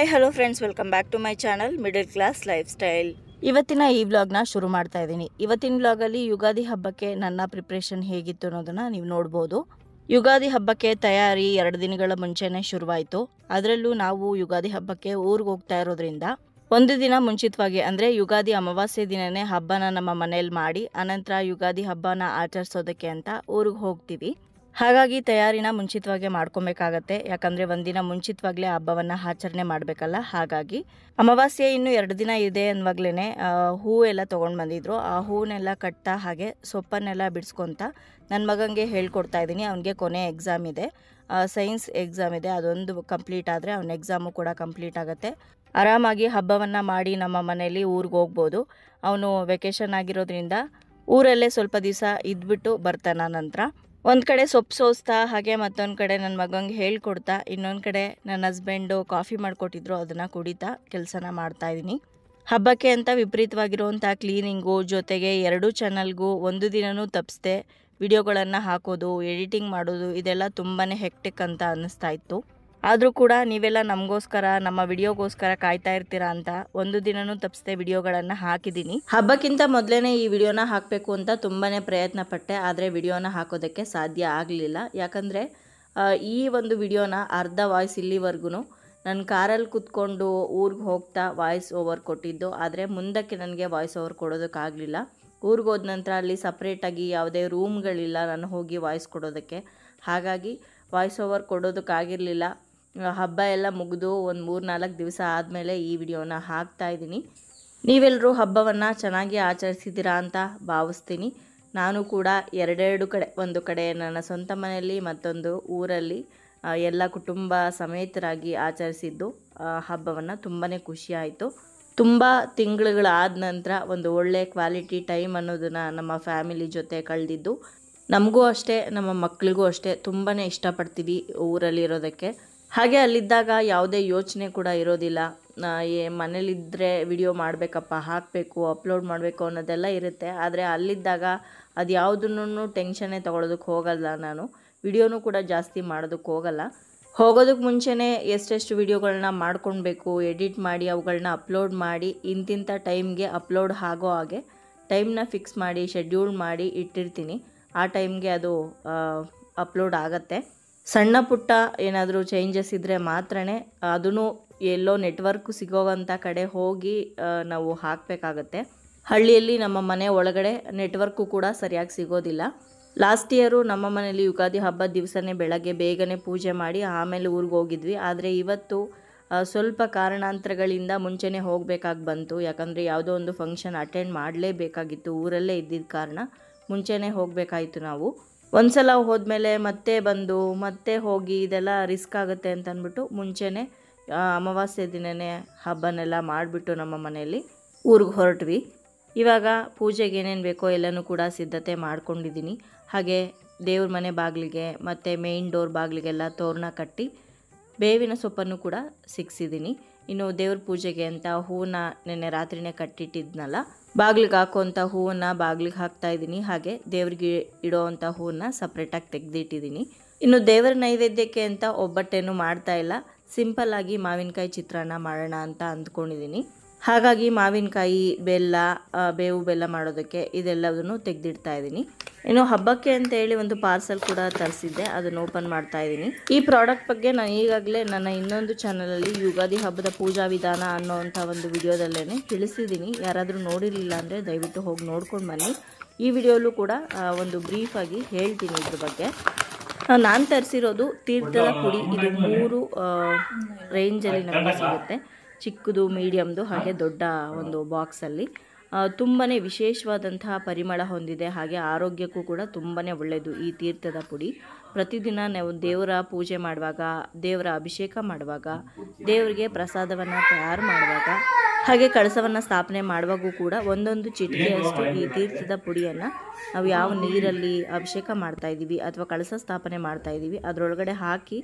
Hi hello friends, welcome back to my channel middle class lifestyle. ಇವತ್ತಿನ ಈ ವ್ಲಾಗ್ನ ಶುರು ಮಾಡ್ತಾ ಇದ್ದೀನಿ. ಇವತ್ತಿನ ವ್ಲಾಗಲ್ಲಿ ಯುಗಾದಿ ಹಬ್ಬಕ್ಕೆ ನನ್ನ ಪ್ರಿಪ್ರೇಷನ್ ಹೇಗಿತ್ತು ಅನ್ನೋದನ್ನು ನೀವು ನೋಡ್ಬೋದು. ಯುಗಾದಿ ಹಬ್ಬಕ್ಕೆ ತಯಾರಿ 2 ದಿನಗಳ ಮುಂಚೆನೇ ಶುರುವಾಯಿತು. ಅದರಲ್ಲೂ ನಾವು ಯುಗಾದಿ ಹಬ್ಬಕ್ಕೆ ಊರಿಗೆ ಹೋಗ್ತಾ ಇರೋದ್ರಿಂದ ಒಂದು ದಿನ ಮುಂಚಿತವಾಗಿ ಅಂದರೆ ಯುಗಾದಿ ಅಮಾವಾಸ್ಯೆ ದಿನನೇ ಹಬ್ಬನ ನಮ್ಮ ಮನೇಲಿ ಮಾಡಿ ಅನಂತರ ಯುಗಾದಿ ಹಬ್ಬನ ಆಚರಿಸೋದಕ್ಕೆ ಅಂತ ಊರಿಗೆ ಹೋಗ್ತೀವಿ. ಹಾಗಾಗಿ ತಯಾರಿನ ಮುಂಚಿತವಾಗಿ ಮಾಡ್ಕೊಬೇಕಾಗತ್ತೆ. ಯಾಕಂದರೆ ಒಂದಿನ ಮುಂಚಿತವಾಗಲೇ ಹಬ್ಬವನ್ನು ಆಚರಣೆ ಮಾಡಬೇಕಲ್ಲ. ಹಾಗಾಗಿ ಅಮಾವಾಸ್ಯೆ ಇನ್ನು 2 ದಿನ ಇದೆ ಅನ್ನುವಾಗಲೇ ಹೂವೆಲ್ಲ ತೊಗೊಂಡು ಬಂದಿದ್ರು. ಆ ಹೂವನ್ನೆಲ್ಲ ಕಟ್ತಾ ಹಾಗೆ ಸೊಪ್ಪನ್ನೆಲ್ಲ ಬಿಡಿಸ್ಕೊತ ನನ್ನ ಮಗನಿಗೆ ಹೇಳ್ಕೊಡ್ತಾ ಇದ್ದೀನಿ. ಅವನಿಗೆ ಕೊನೆ ಎಕ್ಸಾಮ್ ಇದೆ, ಸೈನ್ಸ್ ಎಕ್ಸಾಮ್ ಇದೆ. ಅದೊಂದು ಕಂಪ್ಲೀಟ್ ಆದರೆ ಅವನ ಎಕ್ಸಾಮು ಕೂಡ ಕಂಪ್ಲೀಟ್ ಆಗುತ್ತೆ. ಆರಾಮಾಗಿ ಹಬ್ಬವನ್ನು ಮಾಡಿ ನಮ್ಮ ಮನೆಯಲ್ಲಿ ಊರಿಗೆ ಹೋಗ್ಬೋದು. ಅವನು ವೆಕೇಷನ್ ಆಗಿರೋದ್ರಿಂದ ಊರಲ್ಲೇ ಸ್ವಲ್ಪ ದಿವಸ ಇದ್ಬಿಟ್ಟು ಬರ್ತಾನ. ನಂತರ ಒಂದು ಕಡೆ ಸೊಪ್ಪು ಸೋಸ್ತಾ ಹಾಗೆ ಮತ್ತೊಂದು ಕಡೆ ನನ್ನ ಮಗಂಗೆ ಹೇಳ್ಕೊಡ್ತಾ ಇನ್ನೊಂದು ಕಡೆ ನನ್ನ ಹಸ್ಬೆಂಡು ಕಾಫಿ ಮಾಡಿಕೊಟ್ಟಿದ್ರು, ಅದನ್ನು ಕುಡಿತಾ ಕೆಲಸನ ಮಾಡ್ತಾಯಿದ್ದೀನಿ. ಹಬ್ಬಕ್ಕೆ ಅಂತ ವಿಪರೀತವಾಗಿರುವಂಥ ಕ್ಲೀನಿಂಗು ಜೊತೆಗೆ 2 ಚಾನಲ್ಗೂ ಒಂದು ದಿನವೂ ತಪ್ಪಿಸ್ದೆ ವಿಡಿಯೋಗಳನ್ನು ಹಾಕೋದು, ಎಡಿಟಿಂಗ್ ಮಾಡೋದು ಇದೆಲ್ಲ ತುಂಬಾ ಹೆಕ್ಟಿಕ್ ಅಂತ ಅನ್ನಿಸ್ತಾ ಇತ್ತು. ಆದರೂ ಕೂಡ ನೀವೆಲ್ಲ ನಮಗೋಸ್ಕರ ನಮ್ಮ ವಿಡಿಯೋಗೋಸ್ಕರ ಕಾಯ್ತಾ ಇರ್ತೀರಾ ಅಂತ ಒಂದು ದಿನವೂ ತಪ್ಪಿಸ್ದೆ ವಿಡಿಯೋಗಳನ್ನು ಹಾಕಿದ್ದೀನಿ. ಹಬ್ಬಕ್ಕಿಂತ ಮೊದಲೇ ಈ ವಿಡಿಯೋನ ಹಾಕಬೇಕು ಅಂತ ತುಂಬಾ ಪ್ರಯತ್ನ ಪಟ್ಟೆ, ಆದರೆ ವಿಡಿಯೋನ ಹಾಕೋದಕ್ಕೆ ಸಾಧ್ಯ ಆಗಲಿಲ್ಲ. ಯಾಕಂದರೆ ಈ ಒಂದು ವಿಡಿಯೋನ ಅರ್ಧ ವಾಯ್ಸ್ ಇಲ್ಲಿವರೆಗೂ ನನ್ನ ಕಾರಲ್ಲಿ ಕೂತ್ಕೊಂಡು ಊರಿಗೆ ಹೋಗ್ತಾ ವಾಯ್ಸ್ ಓವರ್ ಕೊಟ್ಟಿದ್ದು. ಆದರೆ ಮುಂದಕ್ಕೆ ನನಗೆ ವಾಯ್ಸ್ ಓವರ್ ಕೊಡೋದಕ್ಕಾಗಲಿಲ್ಲ. ಊರಿಗೆ ಹೋದ ನಂತರ ಅಲ್ಲಿ ಸಪ್ರೇಟಾಗಿ ಯಾವುದೇ ರೂಮ್ಗಳಿಲ್ಲ ನಾನು ಹೋಗಿ ವಾಯ್ಸ್ ಕೊಡೋದಕ್ಕೆ. ಹಾಗಾಗಿ ವಾಯ್ಸ್ ಓವರ್ ಕೊಡೋದಕ್ಕಾಗಿರಲಿಲ್ಲ. ಹಬ್ಬ ಎಲ್ಲ ಮುಗಿದು ಒಂದು 3-4 ದಿವಸ ಆದಮೇಲೆ ಈ ವಿಡಿಯೋನ ಹಾಕ್ತಾಯಿದ್ದೀನಿ. ನೀವೆಲ್ಲರೂ ಹಬ್ಬವನ್ನು ಚೆನ್ನಾಗಿ ಆಚರಿಸಿದ್ದೀರಾ ಅಂತ ಭಾವಿಸ್ತೀನಿ. ನಾನು ಕೂಡ 2 ಕಡೆ, ಒಂದು ಕಡೆ ನನ್ನ ಸ್ವಂತ ಮನೆಯಲ್ಲಿ ಮತ್ತೊಂದು ಊರಲ್ಲಿ ಎಲ್ಲ ಕುಟುಂಬ ಸಮೇತರಾಗಿ ಆಚರಿಸಿದ್ದು ಹಬ್ಬವನ್ನು ತುಂಬಾ ಖುಷಿಯಾಯಿತು. ತುಂಬ ತಿಂಗಳುಗಳಾದ ನಂತರ ಒಂದು ಒಳ್ಳೆ ಕ್ವಾಲಿಟಿ ಟೈಮ್ ಅನ್ನೋದನ್ನು ನಮ್ಮ ಫ್ಯಾಮಿಲಿ ಜೊತೆ ಕಳೆದಿದ್ದು ನಮಗೂ ಅಷ್ಟೇ ನಮ್ಮ ಮಕ್ಕಳಿಗೂ ಅಷ್ಟೇ ತುಂಬಾ ಇಷ್ಟಪಡ್ತೀವಿ ಊರಲ್ಲಿರೋದಕ್ಕೆ. ಹಾಗೆ ಅಲ್ಲಿದ್ದಾಗ ಯಾವುದೇ ಯೋಚನೆ ಕೂಡ ಇರೋದಿಲ್ಲ. ಮನೇಲಿದ್ದರೆ ವಿಡಿಯೋ ಮಾಡಬೇಕಪ್ಪ, ಹಾಕಬೇಕು, ಅಪ್ಲೋಡ್ ಮಾಡಬೇಕು ಅನ್ನೋದೆಲ್ಲ ಇರುತ್ತೆ. ಆದರೆ ಅಲ್ಲಿದ್ದಾಗ ಅದು ಯಾವುದನ್ನು ಟೆನ್ಷನ್ನೇ ತೊಗೊಳೋದಕ್ಕೆ ಹೋಗಲ್ಲ. ನಾನು ವಿಡಿಯೋನೂ ಕೂಡ ಜಾಸ್ತಿ ಮಾಡೋದಕ್ಕೆ ಹೋಗಲ್ಲ. ಹೋಗೋದಕ್ಕೆ ಮುಂಚೆನೇ ಎಷ್ಟೆಷ್ಟು ವಿಡಿಯೋಗಳನ್ನ ಮಾಡ್ಕೊಳ್ಬೇಕು, ಎಡಿಟ್ ಮಾಡಿ ಅವುಗಳನ್ನ ಅಪ್ಲೋಡ್ ಮಾಡಿ ಇಂತಿಂಥ ಟೈಮ್ಗೆ ಅಪ್ಲೋಡ್ ಆಗೋ ಹಾಗೆ ಟೈಮ್ನ ಫಿಕ್ಸ್ ಮಾಡಿ ಶೆಡ್ಯೂಲ್ ಮಾಡಿ ಇಟ್ಟಿರ್ತೀನಿ. ಆ ಟೈಮ್ಗೆ ಅದು ಅಪ್ಲೋಡ್ ಆಗುತ್ತೆ. ಸಣ್ಣ ಪುಟ್ಟ ಏನಾದರೂ ಚೇಂಜಸ್ ಇದ್ದರೆ ಮಾತ್ರನೇ ಅದೂ ಎಲ್ಲೋ ನೆಟ್ವರ್ಕ್ ಸಿಗೋವಂಥ ಕಡೆ ಹೋಗಿ ನಾವು ಹಾಕಬೇಕಾಗತ್ತೆ. ಹಳ್ಳಿಯಲ್ಲಿ ನಮ್ಮ ಮನೆ ಒಳಗಡೆ ನೆಟ್ವರ್ಕು ಕೂಡ ಸರಿಯಾಗಿ ಸಿಗೋದಿಲ್ಲ. ಲಾಸ್ಟ್ ಇಯರು ನಮ್ಮ ಮನೇಲಿ ಯುಗಾದಿ ಹಬ್ಬದ ದಿವಸನೇ ಬೆಳಗ್ಗೆ ಬೇಗನೆ ಪೂಜೆ ಮಾಡಿ ಆಮೇಲೆ ಊರಿಗೆ ಹೋಗಿದ್ವಿ. ಆದರೆ ಇವತ್ತು ಸ್ವಲ್ಪ ಕಾರಣಾಂತರಗಳಿಂದ ಮುಂಚೆನೇ ಹೋಗಬೇಕಾಗಿ ಬಂತು. ಯಾಕಂದರೆ ಯಾವುದೋ ಒಂದು ಫಂಕ್ಷನ್ ಅಟೆಂಡ್ ಮಾಡಲೇಬೇಕಾಗಿತ್ತು. ಊರಲ್ಲೇ ಇದ್ದಿದ್ದ ಕಾರಣ ಮುಂಚೆನೇ ಹೋಗಬೇಕಾಯಿತು. ನಾವು ಒಂದು ಸಲ ಹೋದ್ಮೇಲೆ ಮತ್ತೆ ಬಂದು ಮತ್ತೆ ಹೋಗಿ ಇದೆಲ್ಲ ರಿಸ್ಕ್ ಆಗುತ್ತೆ ಅಂತ ಅಂದ್ಬಿಟ್ಟು ಮುಂಚೆನೇ ಅಮಾವಾಸ್ಯೆ ದಿನವೇ ಹಬ್ಬನೆಲ್ಲ ಮಾಡಿಬಿಟ್ಟು ನಮ್ಮ ಮನೆಯಲ್ಲಿ ಊರಿಗೆ ಹೊರಟ್ವಿ. ಇವಾಗ ಪೂಜೆಗೆ ಏನೇನು ಬೇಕೋ ಎಲ್ಲನೂ ಕೂಡ ಸಿದ್ಧತೆ ಮಾಡ್ಕೊಂಡಿದ್ದೀನಿ. ಹಾಗೆ ದೇವ್ರ ಮನೆ ಬಾಗಿಲಿಗೆ ಮತ್ತು ಮೇಯ್ನ್ ಡೋರ್ ಬಾಗಿಲಿಗೆಲ್ಲ ತೋರಣ ಕಟ್ಟಿ ಬೇವಿನ ಸೊಪ್ಪನ್ನು ಕೂಡ ಸಿಕ್ಸಿದ್ದೀನಿ. ಇನ್ನು ದೇವ್ರ ಪೂಜೆಗೆ ಅಂತ ಹೂವನ್ನ ನೆನ್ನೆ ರಾತ್ರಿನೇ ಕಟ್ಟಿಟ್ಟಿದ್ನಲ್ಲ, ಬಾಗಿಲಿಗೆ ಹಾಕೋವಂಥ ಹೂವನ್ನು ಬಾಗಿಲಿಗೆ ಹಾಕ್ತಾಯಿದ್ದೀನಿ. ಹಾಗೆ ದೇವ್ರಿಗೆ ಇಡೋವಂಥ ಹೂವನ್ನು ಸಪ್ರೇಟಾಗಿ ತೆಗೆದಿಟ್ಟಿದ್ದೀನಿ. ಇನ್ನು ದೇವರ ನೈವೇದ್ಯಕ್ಕೆ ಅಂತ ಒಬ್ಬಟ್ಟೇನು ಮಾಡ್ತಾಯಿಲ್ಲ, ಸಿಂಪಲ್ಲಾಗಿ ಮಾವಿನಕಾಯಿ ಚಿತ್ರಾನ್ನ ಮಾಡೋಣ ಅಂತ ಅಂದ್ಕೊಂಡಿದ್ದೀನಿ. ಹಾಗಾಗಿ ಮಾವಿನಕಾಯಿ, ಬೆಲ್ಲ, ಬೇವು ಬೆಲ್ಲ ಮಾಡೋದಕ್ಕೆ ಇದೆಲ್ಲದನ್ನು ತೆಗೆದಿಡ್ತಾ ಇದ್ದೀನಿ. ಇನ್ನು ಹಬ್ಬಕ್ಕೆ ಅಂತ ಹೇಳಿ ಒಂದು ಪಾರ್ಸಲ್ ಕೂಡ ತರಿಸಿದ್ದೆ, ಅದನ್ನು ಓಪನ್ ಮಾಡ್ತಾ ಇದ್ದೀನಿ. ಈ ಪ್ರಾಡಕ್ಟ್ ಬಗ್ಗೆ ನಾನು ಈಗಾಗಲೇ ನನ್ನ ಇನ್ನೊಂದು ಚಾನಲಲ್ಲಿ ಯುಗಾದಿ ಹಬ್ಬದ ಪೂಜಾ ವಿಧಾನ ಅನ್ನೋವಂಥ ಒಂದು ವಿಡಿಯೋದಲ್ಲೇ ತಿಳಿಸಿದ್ದೀನಿ. ಯಾರಾದರೂ ನೋಡಿರಲಿಲ್ಲ ಅಂದರೆ ದಯವಿಟ್ಟು ಹೋಗಿ ನೋಡ್ಕೊಂಡು ಬನ್ನಿ. ಈ ವಿಡಿಯೋಲ್ಲೂ ಕೂಡ ಒಂದು ಬ್ರೀಫಾಗಿ ಹೇಳ್ತೀನಿ ಇದ್ರ ಬಗ್ಗೆ. ನಾನು ತರಿಸಿರೋದು ತೀರ್ಥದ ಪುಡಿ. ಇದು 3 ರೇಂಜಲ್ಲಿ ನಮಗೆ ಸಿಗುತ್ತೆ, ಚಿಕ್ಕದು, ಮೀಡಿಯಮ್ದು ಹಾಗೆ ದೊಡ್ಡ ಒಂದು ಬಾಕ್ಸಲ್ಲಿ. ತುಂಬಾ ವಿಶೇಷವಾದಂತಹ ಪರಿಮಳ ಹೊಂದಿದೆ. ಹಾಗೆ ಆರೋಗ್ಯಕ್ಕೂ ಕೂಡ ತುಂಬಾ ಒಳ್ಳೆಯದು ಈ ತೀರ್ಥದ ಪುಡಿ. ಪ್ರತಿದಿನ ನಾವು ದೇವರ ಪೂಜೆ ಮಾಡುವಾಗ, ದೇವರ ಅಭಿಷೇಕ ಮಾಡುವಾಗ, ದೇವರಿಗೆ ಪ್ರಸಾದವನ್ನು ತಯಾರು ಮಾಡುವಾಗ, ಹಾಗೆ ಕಳಸವನ್ನು ಸ್ಥಾಪನೆ ಮಾಡುವಾಗೂ ಕೂಡ ಒಂದೊಂದು ಚಿಟಿಕೆಯಷ್ಟು ಈ ತೀರ್ಥದ ಪುಡಿಯನ್ನು ನಾವು ಯಾವ ನೀರಲ್ಲಿ ಅಭಿಷೇಕ ಮಾಡ್ತಾಯಿದ್ದೀವಿ ಅಥವಾ ಕಳಸ ಸ್ಥಾಪನೆ ಮಾಡ್ತಾಯಿದ್ದೀವಿ ಅದರೊಳಗಡೆ ಹಾಕಿ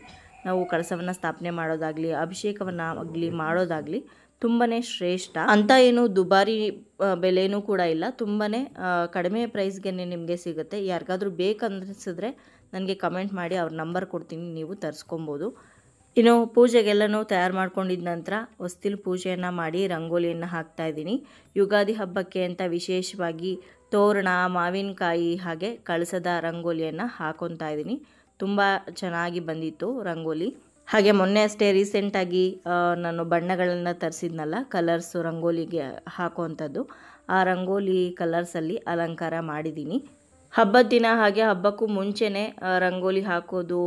ನಾವು ಕಳಸವನ್ನು ಸ್ಥಾಪನೆ ಮಾಡೋದಾಗಲಿ ಅಭಿಷೇಕವನ್ನಾಗಲಿ ಮಾಡೋದಾಗಲಿ ತುಂಬಾ ಶ್ರೇಷ್ಠ ಅಂತ. ಏನು ದುಬಾರಿ ಬೆಲೆನೂ ಕೂಡ ಇಲ್ಲ, ತುಂಬಾ ಕಡಿಮೆ ಪ್ರೈಸ್ಗೆ ನಿಮಗೆ ಸಿಗುತ್ತೆ. ಯಾರಿಗಾದ್ರೂ ಬೇಕನ್ನಿಸಿದ್ರೆ ನನಗೆ ಕಮೆಂಟ್ ಮಾಡಿ ಅವ್ರ ನಂಬರ್ ಕೊಡ್ತೀನಿ, ನೀವು ತರಿಸ್ಕೊಬೋದು. ಇನ್ನು ಪೂಜೆಗೆಲ್ಲನೂ ತಯಾರು ಮಾಡ್ಕೊಂಡಿದ್ದ ನಂತರ ಹೊಸ್ತಿಲು ಪೂಜೆಯನ್ನು ಮಾಡಿ ರಂಗೋಲಿಯನ್ನು ಹಾಕ್ತಾ ಇದ್ದೀನಿ. ಯುಗಾದಿ ಹಬ್ಬಕ್ಕೆ ಅಂತ ವಿಶೇಷವಾಗಿ ತೋರಣ, ಮಾವಿನಕಾಯಿ ಹಾಗೆ ಕಳಸದ ರಂಗೋಲಿಯನ್ನು ಹಾಕೊತಾ ಇದ್ದೀನಿ. ತುಂಬ ಚೆನ್ನಾಗಿ ಬಂದಿತ್ತು ರಂಗೋಲಿ. ಹಾಗೆ ಮೊನ್ನೆ ಅಷ್ಟೇ ರೀಸೆಂಟಾಗಿ ನಾನು ಬಣ್ಣಗಳನ್ನು ತರಿಸಿದ್ನಲ್ಲ, ಕಲರ್ಸು ರಂಗೋಲಿಗೆ ಹಾಕುವಂಥದ್ದು, ಆ ರಂಗೋಲಿ ಕಲರ್ಸಲ್ಲಿ ಅಲಂಕಾರ ಮಾಡಿದ್ದೀನಿ. ಹಬ್ಬದ ದಿನ ಹಾಗೆ ಹಬ್ಬಕ್ಕೂ ಮುಂಚೆನೇ ರಂಗೋಲಿ ಹಾಕೋದು,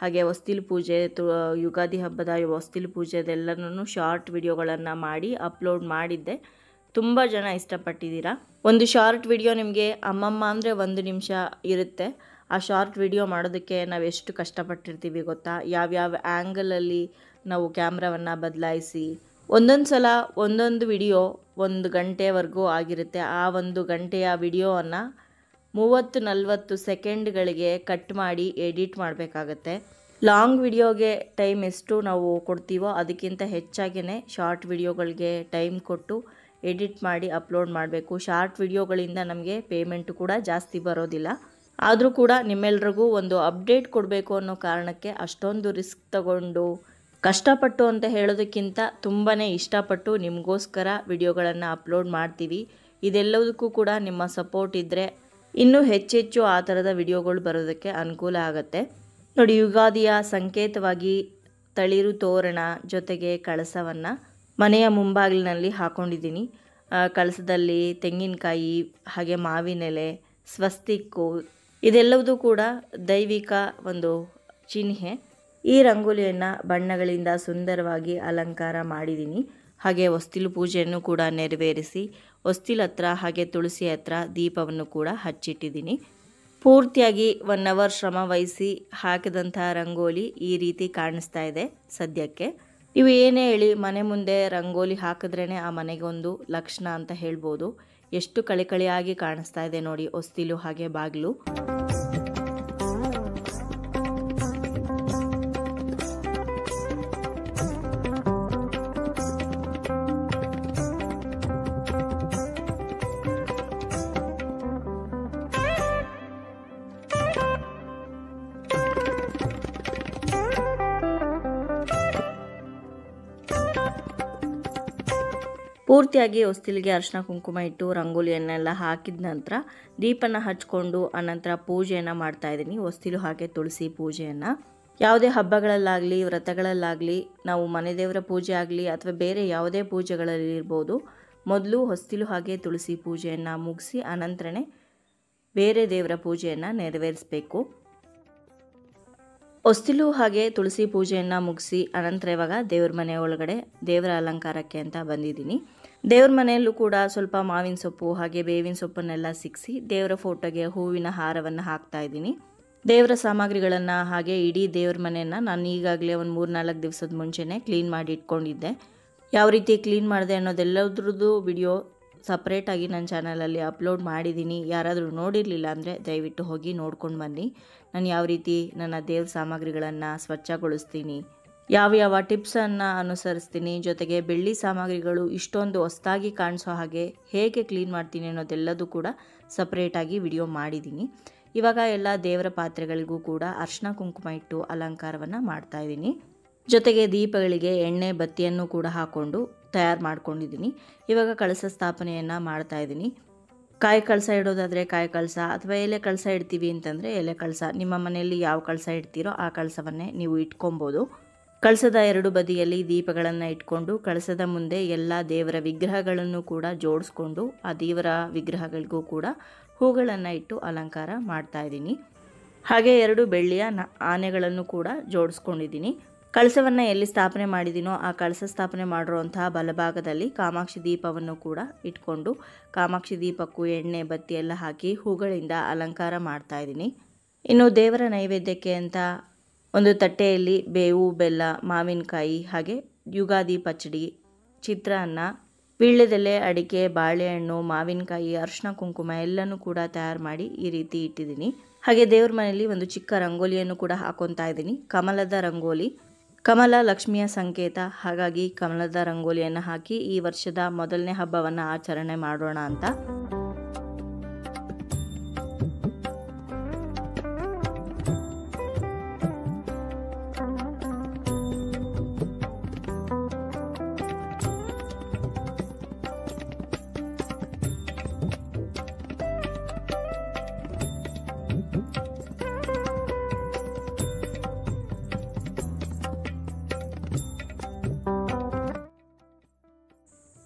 ಹಾಗೆ ಹೊಸ್ತಿಲು ಪೂಜೆ, ಯುಗಾದಿ ಹಬ್ಬದ ಹೊಸ್ತಿಲು ಪೂಜೆದೆಲ್ಲನೂ ಶಾರ್ಟ್ ವಿಡಿಯೋಗಳನ್ನು ಮಾಡಿ ಅಪ್ಲೋಡ್ ಮಾಡಿದ್ದೆ. ತುಂಬ ಜನ ಇಷ್ಟಪಟ್ಟಿದ್ದೀರಾ. ಒಂದು ಶಾರ್ಟ್ ವಿಡಿಯೋ ನಿಮಗೆ ಅಮ್ಮಮ್ಮ ಅಂದರೆ 1 ನಿಮಿಷ ಇರುತ್ತೆ. ಆ ಶಾರ್ಟ್ ವಿಡಿಯೋ ಮಾಡೋದಕ್ಕೆ ನಾವು ಎಷ್ಟು ಕಷ್ಟಪಟ್ಟಿರ್ತೀವಿ ಗೊತ್ತಾ. ಯಾವ್ಯಾವ ಆ್ಯಂಗಲಲ್ಲಿ ನಾವು ಕ್ಯಾಮ್ರಾವನ್ನು ಬದಲಾಯಿಸಿ, ಒಂದೊಂದು ಸಲ ಒಂದೊಂದು ವಿಡಿಯೋ 1 ಗಂಟೆವರೆಗೂ ಆಗಿರುತ್ತೆ. ಆ 1 ಗಂಟೆಯ ವಿಡಿಯೋವನ್ನು 30-40 ಸೆಕೆಂಡ್ಗಳಿಗೆ ಕಟ್ ಮಾಡಿ ಎಡಿಟ್ ಮಾಡಬೇಕಾಗತ್ತೆ. ಲಾಂಗ್ ವಿಡಿಯೋಗೆ ಟೈಮ್ ಎಷ್ಟು ನಾವು ಕೊಡ್ತೀವೋ ಅದಕ್ಕಿಂತ ಹೆಚ್ಚಾಗಿಯೇ ಶಾರ್ಟ್ ವಿಡಿಯೋಗಳಿಗೆ ಟೈಮ್ ಕೊಟ್ಟು ಎಡಿಟ್ ಮಾಡಿ ಅಪ್ಲೋಡ್ ಮಾಡಬೇಕು. ಶಾರ್ಟ್ ವಿಡಿಯೋಗಳಿಂದ ನಮಗೆ ಪೇಮೆಂಟು ಕೂಡ ಜಾಸ್ತಿ ಬರೋದಿಲ್ಲ. ಆದರೂ ಕೂಡ ನಿಮ್ಮೆಲ್ರಿಗೂ ಒಂದು ಅಪ್ಡೇಟ್ ಕೊಡಬೇಕು ಅನ್ನೋ ಕಾರಣಕ್ಕೆ ಅಷ್ಟೊಂದು ರಿಸ್ಕ್ ತಗೊಂಡು ಕಷ್ಟಪಟ್ಟು ಅಂತ ಹೇಳೋದಕ್ಕಿಂತ ತುಂಬಾ ಇಷ್ಟಪಟ್ಟು ನಿಮಗೋಸ್ಕರ ವಿಡಿಯೋಗಳನ್ನು ಅಪ್ಲೋಡ್ ಮಾಡ್ತೀವಿ. ಇದೆಲ್ಲದಕ್ಕೂ ಕೂಡ ನಿಮ್ಮ ಸಪೋರ್ಟ್ ಇದ್ದರೆ ಇನ್ನೂ ಹೆಚ್ಚೆಚ್ಚು ಆ ಥರದ ವಿಡಿಯೋಗಳು ಬರೋದಕ್ಕೆ ಅನುಕೂಲ ಆಗುತ್ತೆ. ನೋಡಿ, ಯುಗಾದಿಯ ಸಂಕೇತವಾಗಿ ತಳಿರು ತೋರಣ ಜೊತೆಗೆ ಕಳಸವನ್ನು ಮನೆಯ ಮುಂಬಾಗಿಲಿನಲ್ಲಿ ಹಾಕ್ಕೊಂಡಿದ್ದೀನಿ. ಕಳಸದಲ್ಲಿ ತೆಂಗಿನಕಾಯಿ ಹಾಗೆ ಮಾವಿನೆಲೆ, ಸ್ವಸ್ತಿಕ್ಕು ಇದೆಲ್ಲವೂ ಕೂಡ ದೈವಿಕ ಒಂದು ಚಿಹ್ನೆ. ಈ ರಂಗೋಲಿಯನ್ನು ಬಣ್ಣಗಳಿಂದ ಸುಂದರವಾಗಿ ಅಲಂಕಾರ ಮಾಡಿದ್ದೀನಿ. ಹಾಗೆ ಹೊಸ್ತಿಲು ಪೂಜೆಯನ್ನು ಕೂಡ ನೆರವೇರಿಸಿ ಹೊಸ್ತಿಲ ಹತ್ರ ಹಾಗೆ ತುಳಸಿ ಹತ್ರ ದೀಪವನ್ನು ಕೂಡ ಹಚ್ಚಿಟ್ಟಿದ್ದೀನಿ. ಪೂರ್ತಿಯಾಗಿ 1 ಅವರ್ ಶ್ರಮ ವಹಿಸಿ ಹಾಕಿದಂಥ ರಂಗೋಲಿ ಈ ರೀತಿ ಕಾಣಿಸ್ತಾ ಇದೆ ಸದ್ಯಕ್ಕೆ. ನೀವು ಏನೇ ಹೇಳಿ, ಮನೆ ಮುಂದೆ ರಂಗೋಲಿ ಹಾಕಿದ್ರೇ ಆ ಮನೆಗೊಂದು ಲಕ್ಷಣ ಅಂತ ಹೇಳ್ಬೋದು. ಎಷ್ಟು ಕಳಿಕಳಿಯಾಗಿ ಕಾಣಿಸ್ತಾ ಇದೆ ನೋಡಿ ಹೊಸ್ತಿಲು ಹಾಗೆ ಬಾಗಿಲು. ಪೂರ್ತಿಯಾಗಿ ಹೊಸ್ತಿಲಿಗೆ ಅರಿಶಿನ ಕುಂಕುಮ ಇಟ್ಟು ರಂಗೋಲಿಯನ್ನೆಲ್ಲ ಹಾಕಿದ ನಂತರ ದೀಪನ ಹಚ್ಕೊಂಡು ಅನಂತರ ಪೂಜೆಯನ್ನು ಮಾಡ್ತಾ ಇದ್ದೀನಿ. ಹೊಸ್ತಿಲು ಹಾಗೆ ತುಳಸಿ ಪೂಜೆಯನ್ನು ಯಾವುದೇ ಹಬ್ಬಗಳಲ್ಲಾಗಲಿ ವ್ರತಗಳಲ್ಲಾಗಲಿ, ನಾವು ಮನೆ ದೇವರ ಪೂಜೆ ಆಗಲಿ ಅಥವಾ ಬೇರೆ ಯಾವುದೇ ಪೂಜೆಗಳಲ್ಲಿ ಇರ್ಬೋದು, ಮೊದಲು ಹೊಸ್ತಿಲು ಹಾಗೆ ತುಳಸಿ ಪೂಜೆಯನ್ನು ಮುಗಿಸಿ ಅನಂತರನೇ ಬೇರೆ ದೇವರ ಪೂಜೆಯನ್ನು ನೆರವೇರಿಸಬೇಕು. ಹೊಸ್ತಿಲು ಹಾಗೆ ತುಳಸಿ ಪೂಜೆಯನ್ನು ಮುಗಿಸಿ ಅನಂತರ ಇವಾಗ ದೇವ್ರ ಮನೆ ಒಳಗಡೆ ದೇವರ ಅಲಂಕಾರಕ್ಕೆ ಅಂತ ಬಂದಿದ್ದೀನಿ. ದೇವ್ರ ಮನೆಯಲ್ಲೂ ಕೂಡ ಸ್ವಲ್ಪ ಮಾವಿನ ಸೊಪ್ಪು ಹಾಗೆ ಬೇವಿನ ಸೊಪ್ಪನ್ನೆಲ್ಲ ಸಿಕ್ಕಿಸಿ ದೇವರ ಫೋಟೋಗೆ ಹೂವಿನ ಹಾರವನ್ನು ಹಾಕ್ತಾ ಇದ್ದೀನಿ. ದೇವರ ಸಾಮಗ್ರಿಗಳನ್ನು ಹಾಗೆ ಇಡೀ ದೇವ್ರ ಮನೆಯನ್ನು ನಾನು ಈಗಾಗಲೇ ಒಂದು 3-4 ದಿವಸದ ಮುಂಚೆನೇ ಕ್ಲೀನ್ ಮಾಡಿ ಇಟ್ಕೊಂಡಿದ್ದೆ. ಯಾವ ರೀತಿ ಕ್ಲೀನ್ ಮಾಡಿದೆ ಅನ್ನೋದೆಲ್ಲದ್ರದ್ದು ವಿಡಿಯೋ ಸಪ್ರೇಟಾಗಿ ನನ್ನ ಚಾನಲಲ್ಲಿ ಅಪ್ಲೋಡ್ ಮಾಡಿದ್ದೀನಿ. ಯಾರಾದರೂ ನೋಡಿರಲಿಲ್ಲ ಅಂದರೆ ದಯವಿಟ್ಟು ಹೋಗಿ ನೋಡ್ಕೊಂಡು ಬನ್ನಿ. ನಾನು ಯಾವ ರೀತಿ ನನ್ನ ದೇವ್ರ ಸಾಮಗ್ರಿಗಳನ್ನು ಸ್ವಚ್ಛಗೊಳಿಸ್ತೀನಿ, ಯಾವ ಟಿಪ್ಸನ್ನು ಅನುಸರಿಸ್ತೀನಿ, ಜೊತೆಗೆ ಬೆಳ್ಳಿ ಸಾಮಗ್ರಿಗಳು ಇಷ್ಟೊಂದು ಹೊಸದಾಗಿ ಕಾಣಿಸೋ ಹಾಗೆ ಹೇಗೆ ಕ್ಲೀನ್ ಮಾಡ್ತೀನಿ ಅನ್ನೋದೆಲ್ಲದೂ ಕೂಡ ಸಪ್ರೇಟಾಗಿ ವಿಡಿಯೋ ಮಾಡಿದ್ದೀನಿ. ಇವಾಗ ಎಲ್ಲ ದೇವರ ಪಾತ್ರೆಗಳಿಗೂ ಕೂಡ ಅರಿಶಿನ ಕುಂಕುಮ ಇಟ್ಟು ಅಲಂಕಾರವನ್ನು ಮಾಡ್ತಾಯಿದ್ದೀನಿ. ಜೊತೆಗೆ ದೀಪಗಳಿಗೆ ಎಣ್ಣೆ ಬತ್ತಿಯನ್ನು ಕೂಡ ಹಾಕ್ಕೊಂಡು ತಯಾರು ಮಾಡ್ಕೊಂಡಿದ್ದೀನಿ. ಇವಾಗ ಕಳಸ ಸ್ಥಾಪನೆಯನ್ನು ಮಾಡ್ತಾಯಿದ್ದೀನಿ. ಕಾಯಿ ಕಳಸ ಇಡೋದಾದರೆ ಕಾಯಿ ಕಳಸ ಅಥವಾ ಎಲೆ ಕಳಸ ಇಡ್ತೀವಿ ಅಂತಂದರೆ ಎಲೆ ಕಳಸ, ನಿಮ್ಮ ಮನೆಯಲ್ಲಿ ಯಾವ ಕಳಸ ಇಡ್ತೀರೋ ಆ ಕಳಸವನ್ನೇ ನೀವು ಇಟ್ಕೊಬೋದು. ಕಳಸದ 2 ಬದಿಯಲ್ಲಿ ದೀಪಗಳನ್ನು ಇಟ್ಕೊಂಡು ಕಳಸದ ಮುಂದೆ ಎಲ್ಲ ದೇವರ ವಿಗ್ರಹಗಳನ್ನು ಕೂಡ ಜೋಡಿಸ್ಕೊಂಡು ಆ ದೇವರ ವಿಗ್ರಹಗಳಿಗೂ ಕೂಡ ಹೂಗಳನ್ನು ಇಟ್ಟು ಅಲಂಕಾರ ಮಾಡ್ತಾಯಿದ್ದೀನಿ. ಹಾಗೆ 2 ಬೆಳ್ಳಿಯ ಆನೆಗಳನ್ನು ಕೂಡ ಜೋಡಿಸ್ಕೊಂಡಿದ್ದೀನಿ. ಕಳಸವನ್ನು ಎಲ್ಲಿ ಸ್ಥಾಪನೆ ಮಾಡಿದ್ದೀನೋ ಆ ಕಳಸ ಸ್ಥಾಪನೆ ಮಾಡಿರುವಂತಹ ಬಲಭಾಗದಲ್ಲಿ ಕಾಮಾಕ್ಷಿ ದೀಪವನ್ನು ಕೂಡ ಇಟ್ಕೊಂಡು ಕಾಮಾಕ್ಷಿ ದೀಪಕ್ಕೂ ಎಣ್ಣೆ ಬತ್ತಿ ಎಲ್ಲ ಹಾಕಿ ಹೂಗಳಿಂದ ಅಲಂಕಾರ ಮಾಡ್ತಾಯಿದ್ದೀನಿ. ಇನ್ನು ದೇವರ ನೈವೇದ್ಯಕ್ಕೆ ಅಂತ ಒಂದು ತಟ್ಟೆಯಲ್ಲಿ ಬೇವು, ಬೆಲ್ಲ, ಮಾವಿನಕಾಯಿ ಹಾಗೆ ಯುಗಾದಿ ಪಚ್ಚಡಿ, ಚಿತ್ರಾನ್ನ, ವೀಳ್ಯದೆಲೆ, ಅಡಿಕೆ, ಬಾಳೆಹಣ್ಣು, ಮಾವಿನಕಾಯಿ, ಅರಿಶಿನ ಕುಂಕುಮ ಎಲ್ಲನೂ ಕೂಡ ತಯಾರು ಮಾಡಿ ಈ ರೀತಿ ಇಟ್ಟಿದ್ದೀನಿ. ಹಾಗೆ ದೇವ್ರ ಮನೆಯಲ್ಲಿ ಒಂದು ಚಿಕ್ಕ ರಂಗೋಲಿಯನ್ನು ಕೂಡ ಹಾಕೊತಾ ಇದ್ದೀನಿ. ಕಮಲದ ರಂಗೋಲಿ. ಕಮಲ ಲಕ್ಷ್ಮಿಯ ಸಂಕೇತ, ಹಾಗಾಗಿ ಕಮಲದ ರಂಗೋಲಿಯನ್ನು ಹಾಕಿ ಈ ವರ್ಷದ ಮೊದಲನೇ ಹಬ್ಬವನ್ನು ಆಚರಣೆ ಮಾಡೋಣ ಅಂತ.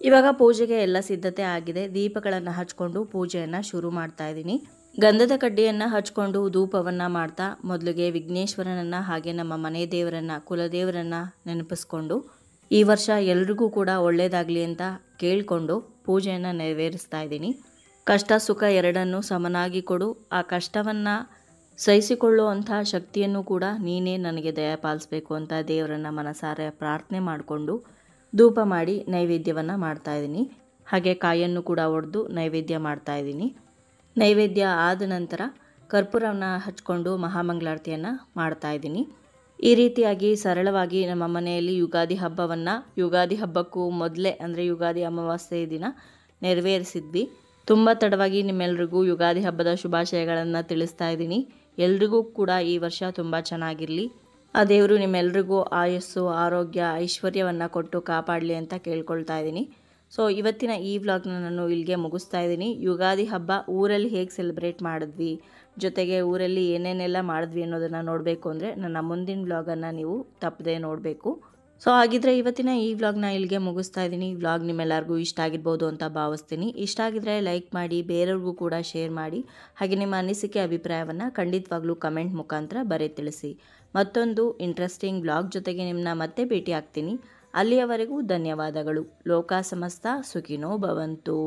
ಇವಾಗ ಪೂಜೆಗೆ ಎಲ್ಲ ಸಿದ್ಧತೆ ಆಗಿದೆ. ದೀಪಗಳನ್ನು ಹಚ್ಕೊಂಡು ಪೂಜೆಯನ್ನು ಶುರು ಮಾಡ್ತಾ ಇದ್ದೀನಿ. ಗಂಧದ ಕಡ್ಡಿಯನ್ನು ಹಚ್ಕೊಂಡು ಧೂಪವನ್ನು ಮಾಡ್ತಾ ಮೊದಲಿಗೆ ವಿಘ್ನೇಶ್ವರನನ್ನು ಹಾಗೆ ನಮ್ಮ ಮನೆ ದೇವರನ್ನು ಕುಲದೇವರನ್ನು ನೆನಪಿಸ್ಕೊಂಡು ಈ ವರ್ಷ ಎಲ್ರಿಗೂ ಕೂಡ ಒಳ್ಳೆಯದಾಗಲಿ ಅಂತ ಕೇಳಿಕೊಂಡು ಪೂಜೆಯನ್ನು ನೆರವೇರಿಸ್ತಾ ಇದ್ದೀನಿ. ಕಷ್ಟ ಸುಖ ಎರಡನ್ನೂ ಸಮನಾಗಿ ಕೊಡು, ಆ ಕಷ್ಟವನ್ನು ಸಹಿಸಿಕೊಳ್ಳುವಂಥ ಶಕ್ತಿಯನ್ನು ಕೂಡ ನೀನೇ ನನಗೆ ದಯಪಾಲಿಸಬೇಕು ಅಂತ ದೇವರನ್ನು ಮನಸಾರೆ ಪ್ರಾರ್ಥನೆ ಮಾಡಿಕೊಂಡು ಧೂಪ ಮಾಡಿ ನೈವೇದ್ಯವನ್ನು ಮಾಡ್ತಾಯಿದ್ದೀನಿ. ಹಾಗೆ ಕಾಯನ್ನು ಕೂಡ ಒಡೆದು ನೈವೇದ್ಯ ಮಾಡ್ತಾಯಿದ್ದೀನಿ. ನೈವೇದ್ಯ ಆದ ನಂತರ ಕರ್ಪೂರವನ್ನು ಹಚ್ಕೊಂಡು ಮಹಾಮಂಗಳಾರತಿಯನ್ನು ಮಾಡ್ತಾಯಿದ್ದೀನಿ. ಈ ರೀತಿಯಾಗಿ ಸರಳವಾಗಿ ನಮ್ಮ ಮನೆಯಲ್ಲಿ ಯುಗಾದಿ ಹಬ್ಬಕ್ಕೂ ಮೊದಲೇ ಅಂದರೆ ಯುಗಾದಿ ಅಮಾವಾಸ್ಯೆ ದಿನ ನೆರವೇರಿಸಿದ್ವಿ. ತುಂಬ ತಡವಾಗಿ ನಿಮ್ಮೆಲ್ರಿಗೂ ಯುಗಾದಿ ಹಬ್ಬದ ಶುಭಾಶಯಗಳನ್ನು ತಿಳಿಸ್ತಾ ಇದ್ದೀನಿ. ಎಲ್ರಿಗೂ ಕೂಡ ಈ ವರ್ಷ ತುಂಬ ಚೆನ್ನಾಗಿರಲಿ, ಆ ದೇವರು ನಿಮ್ಮೆಲ್ರಿಗೂ ಆಯಸ್ಸು ಆರೋಗ್ಯ ಐಶ್ವರ್ಯವನ್ನು ಕೊಟ್ಟು ಕಾಪಾಡಲಿ ಅಂತ ಕೇಳ್ಕೊಳ್ತಾ ಇದ್ದೀನಿ. ಸೊ ಇವತ್ತಿನ ಈ ವ್ಲಾಗ್ನ ನಾನು ಇಲ್ಲಿಗೆ ಮುಗಿಸ್ತಾ ಇದ್ದೀನಿ. ಯುಗಾದಿ ಹಬ್ಬ ಊರಲ್ಲಿ ಹೇಗೆ ಸೆಲೆಬ್ರೇಟ್ ಮಾಡಿದ್ವಿ, ಜೊತೆಗೆ ಊರಲ್ಲಿ ಏನೇನೆಲ್ಲ ಮಾಡಿದ್ವಿ ಅನ್ನೋದನ್ನು ನೋಡಬೇಕು ಅಂದರೆ ನನ್ನ ಮುಂದಿನ ವ್ಲಾಗನ್ನು ನೀವು ತಪ್ಪದೇ ನೋಡಬೇಕು. ಸೊ ಹಾಗಿದ್ರೆ ಇವತ್ತಿನ ಈ ವ್ಲಾಗ್ನ ಇಲ್ಲಿಗೆ ಮುಗಿಸ್ತಾ ಇದ್ದೀನಿ. ವ್ಲಾಗ್ ನಿಮ್ಮೆಲ್ಲರಿಗೂ ಇಷ್ಟ ಆಗಿರ್ಬೋದು ಅಂತ ಭಾವಿಸ್ತೀನಿ. ಇಷ್ಟ ಆಗಿದ್ರೆ ಲೈಕ್ ಮಾಡಿ, ಬೇರೆಯವ್ರಿಗೂ ಕೂಡ ಶೇರ್ ಮಾಡಿ, ಹಾಗೆ ನಿಮ್ಮ ಅನಿಸಿಕೆ ಅಭಿಪ್ರಾಯವನ್ನು ಖಂಡಿತವಾಗ್ಲೂ ಕಮೆಂಟ್ ಮುಖಾಂತರ ತಿಳಿಸಿ. ಮತ್ತೊಂದು ಇಂಟ್ರೆಸ್ಟಿಂಗ್ ವ್ಲಾಗ್ ಜೊತೆಗೆ ನಿಮ್ಮನ್ನ ಮತ್ತೆ ಭೇಟಿ ಆಗ್ತೀನಿ. ಅಲ್ಲಿಯವರೆಗೂ ಧನ್ಯವಾದಗಳು. ಲೋಕ ಸಮಸ್ತ ಸುಖಿನೋ ಭವಂತು.